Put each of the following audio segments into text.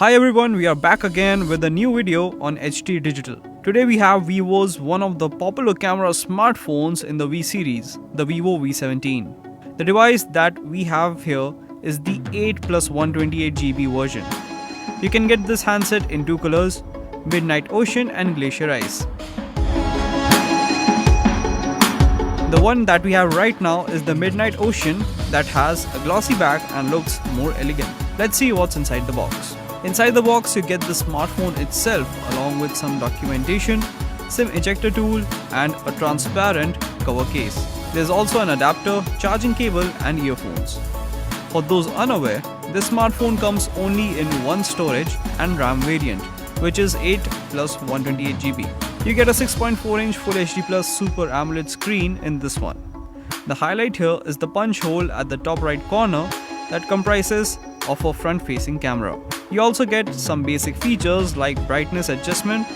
Hi everyone, we are back again with a new video on HD Digital. Today we have Vivo's one of the popular camera smartphones in the V series, the Vivo V17. The device that we have here is the 8 plus 128GB version. You can get this handset in two colors, Midnight Ocean and Glacier Ice. The one that we have right now is the Midnight Ocean that has a glossy back and looks more elegant. Let's see what's inside the box. Inside the box you get the smartphone itself along with some documentation, SIM ejector tool and a transparent cover case. There's also an adapter, charging cable and earphones. For those unaware, this smartphone comes only in one storage and RAM variant, which is 8 plus 128GB. You get a 6.4-inch Full HD Plus Super AMOLED screen in this one. The highlight here is the punch hole at the top right corner that comprises of a front-facing camera. You also get some basic features like brightness adjustment,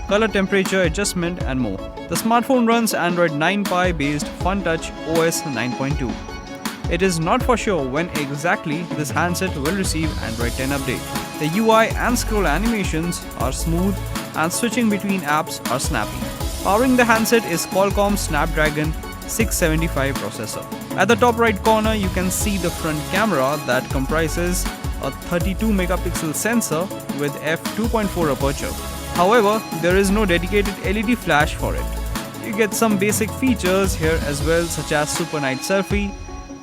color temperature adjustment and more. The smartphone runs Android 9 Pie based FunTouch OS 9.2. It is not for sure when exactly this handset will receive Android 10 update. The UI and scroll animations are smooth and switching between apps are snappy. Powering the handset is Qualcomm Snapdragon 675 processor. At the top right corner you can see the front camera that comprises a 32 megapixel sensor with f2.4 aperture. However, there is no dedicated LED flash for it. You get some basic features here as well, such as Super Night Selfie,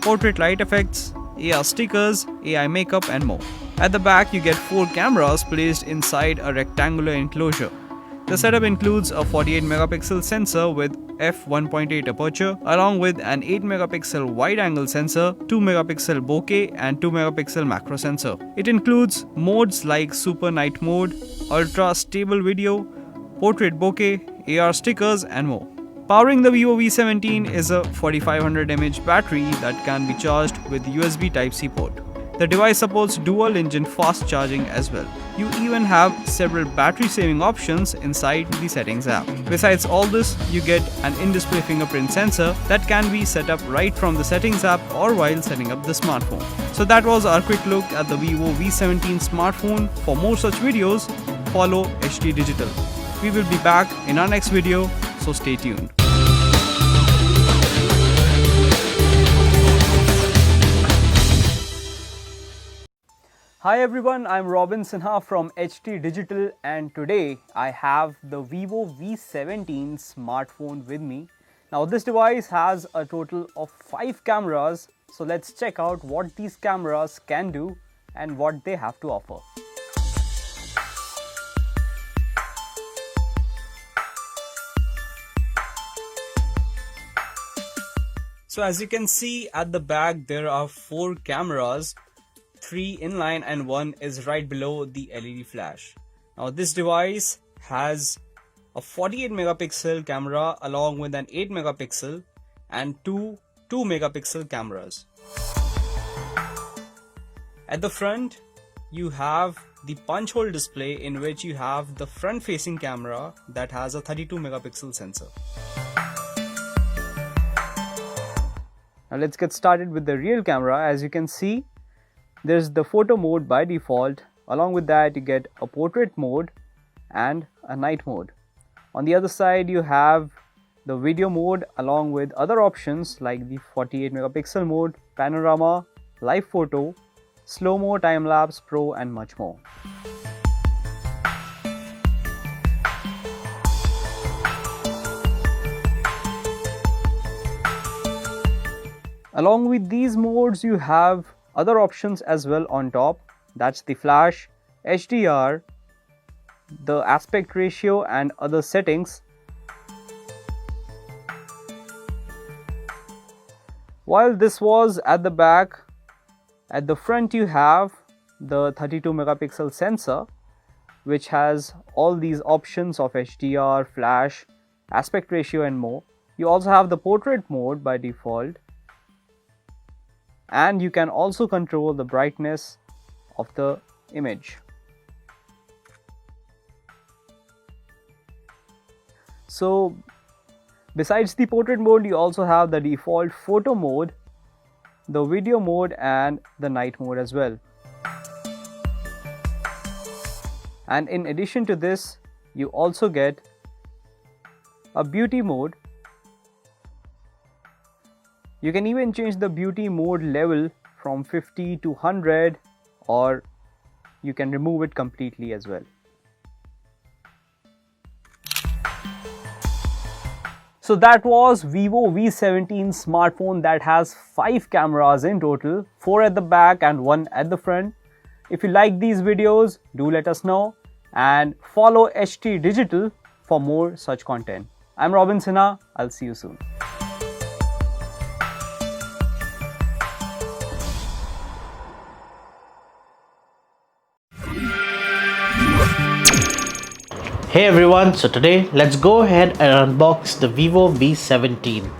portrait light effects, AR stickers, AI makeup and more. At the back you get 4 cameras placed inside a rectangular enclosure. The setup includes a 48 megapixel sensor with f1.8 aperture along with an 8 megapixel wide angle sensor, 2 megapixel bokeh and 2 megapixel macro sensor. It includes modes like Super Night mode, ultra stable video, portrait bokeh, AR stickers and more. Powering the Vivo V17 is a 4500 mAh battery that can be charged with USB Type-C port. The device supports dual engine fast charging as well. You even have several battery saving options inside the settings app. Besides all this, you get an in-display fingerprint sensor that can be set up right from the settings app or while setting up the smartphone. So that was our quick look at the Vivo V17 smartphone. For more such videos, follow HD Digital. We will be back in our next video, so stay tuned. Hi everyone, I'm Robin Sinha from HD Digital and today I have the Vivo V17 smartphone with me. Now this device has a total of 5 cameras, so let's check out what these cameras can do and what they have to offer. So as you can see at the back there are 4 cameras. 3 inline and 1 is right below the LED flash. Now this device has a 48 megapixel camera along with an 8 megapixel and two 2 megapixel cameras. At the front you have the punch hole display in which you have the front facing camera that has a 32 megapixel sensor. Now let's get started with the rear camera. As you can see, there's the photo mode by default. Along with that you get a portrait mode and a night mode. On the other side you have the video mode along with other options like the 48 megapixel mode, panorama, live photo, slow-mo, time-lapse, pro and much more. Along with these modes you have other options as well on top. That's the flash, HDR, the aspect ratio and other settings. While this was at the back, at the front you have the 32 megapixel sensor which has all these options of HDR, flash, aspect ratio and more. You also have the portrait mode by default. And you can also control the brightness of the image. So besides the portrait mode you also have the default photo mode, the video mode and the night mode as well. And in addition to this, you also get a beauty mode. You can even change the beauty mode level from 50 to 100, or you can remove it completely as well. So that was Vivo V17 smartphone that has 5 cameras in total, 4 at the back and 1 at the front. If you like these videos, do let us know and follow HT Digital for more such content. I'm Robin Sinha. I'll see you soon. Hey everyone, so today let's go ahead and unbox the Vivo V17.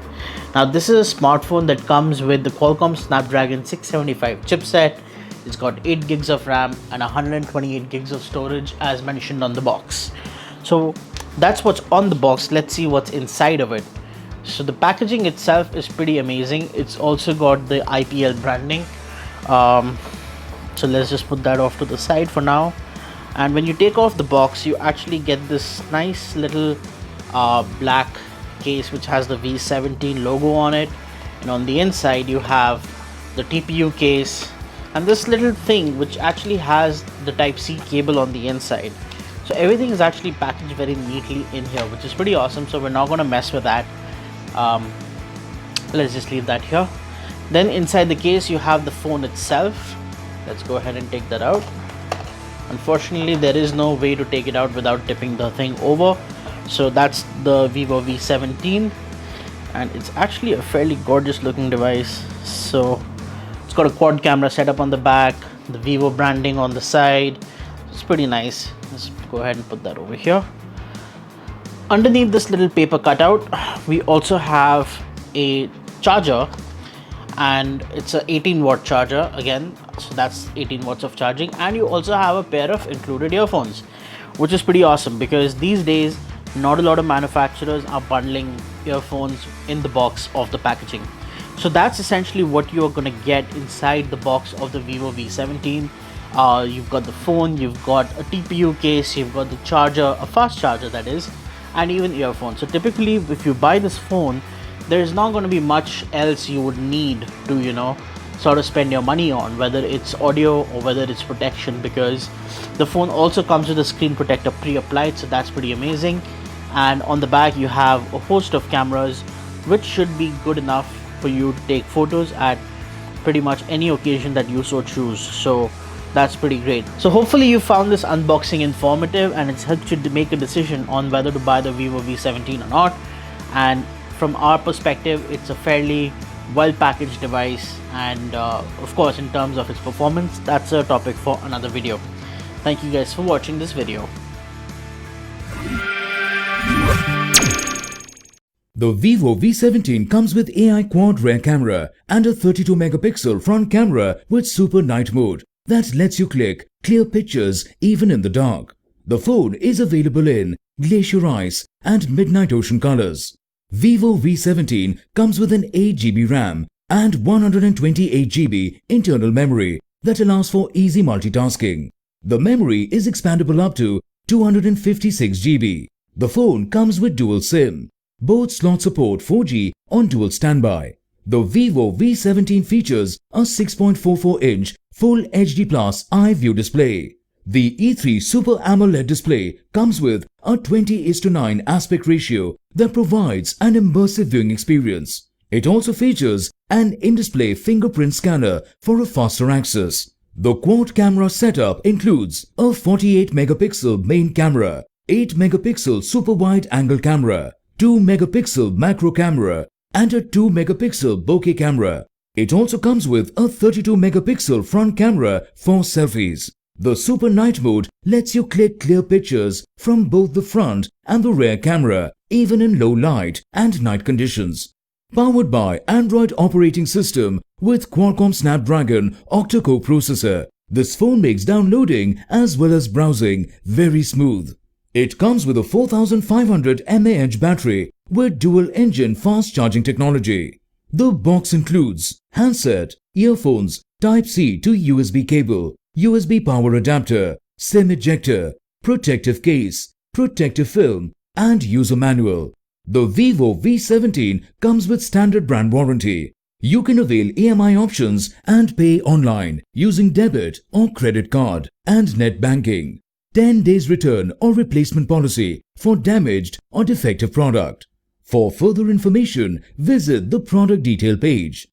Now this is a smartphone that comes with the Qualcomm Snapdragon 675 chipset. It's got 8 gigs of RAM and 128 gigs of storage as mentioned on the box. So that's what's on the box. Let's see what's inside of it. So the packaging itself is pretty amazing. It's also got the IPL branding. So let's just put that off to the side for now. And when you take off the box, you actually get this nice little black case which has the V17 logo on it, and on the inside you have the TPU case and this little thing which actually has the Type-C cable on the inside. So everything is actually packaged very neatly in here, which is pretty awesome. So we're not going to mess with that. Let's just leave that here. Then inside the case you have the phone itself. Let's go ahead and take that out. Unfortunately, there is no way to take it out without tipping the thing over. So that's the Vivo V17, and it's actually a fairly gorgeous looking device. So it's got a quad camera setup on the back, the Vivo branding on the side. It's pretty nice. Let's go ahead and put that over here. Underneath this little paper cutout, we also have a charger, and it's a 18-watt charger again. So that's 18 watts of charging, and you also have a pair of included earphones, which is pretty awesome because these days not a lot of manufacturers are bundling earphones in the box of the packaging. So that's essentially what you're going to get inside the box of the Vivo V17. You've got the phone, you've got a TPU case, you've got the charger, a fast charger that is, and even earphones. So typically if you buy this phone, there's not going to be much else you would need to, sort of spend your money on, whether it's audio or whether it's protection, because the phone also comes with a screen protector pre-applied, so that's pretty amazing. And on the back you have a host of cameras which should be good enough for you to take photos at pretty much any occasion that you so choose. So that's pretty great. So hopefully you found this unboxing informative and it's helped you to make a decision on whether to buy the Vivo V17 or not. And from our perspective, it's a fairly well packaged device, and of course in terms of its performance, that's a topic for another video. Thank you guys for watching this video. The Vivo V17 comes with AI quad rear camera and a 32 megapixel front camera with super night mode that lets you click clear pictures even in the dark. The phone is available in glacier ice and midnight ocean colors. Vivo V17 comes with an 8GB RAM and 128GB internal memory that allows for easy multitasking. The memory is expandable up to 256GB. The phone comes with dual SIM. Both slots support 4G on dual standby. The Vivo V17 features a 6.44-inch Full HD Plus Eye View display. The E3 Super AMOLED display comes with a 20:9 aspect ratio that provides an immersive viewing experience. It also features an in-display fingerprint scanner for a faster access. The quad camera setup includes a 48 megapixel main camera, 8 megapixel super wide angle camera, 2 megapixel macro camera, and a 2 megapixel bokeh camera. It also comes with a 32 megapixel front camera for selfies. The Super Night Mode lets you click clear pictures from both the front and the rear camera, even in low light and night conditions. Powered by Android operating system with Qualcomm Snapdragon octa-core processor, this phone makes downloading as well as browsing very smooth. It comes with a 4500 mAh battery with dual engine fast charging technology. The box includes handset, earphones, Type-C to USB cable, USB power adapter, SIM ejector, protective case, protective film, and user manual. The Vivo V17 comes with standard brand warranty. You can avail EMI options and pay online using debit or credit card and net banking. 10 days return or replacement policy for damaged or defective product. For further information, visit the product detail page.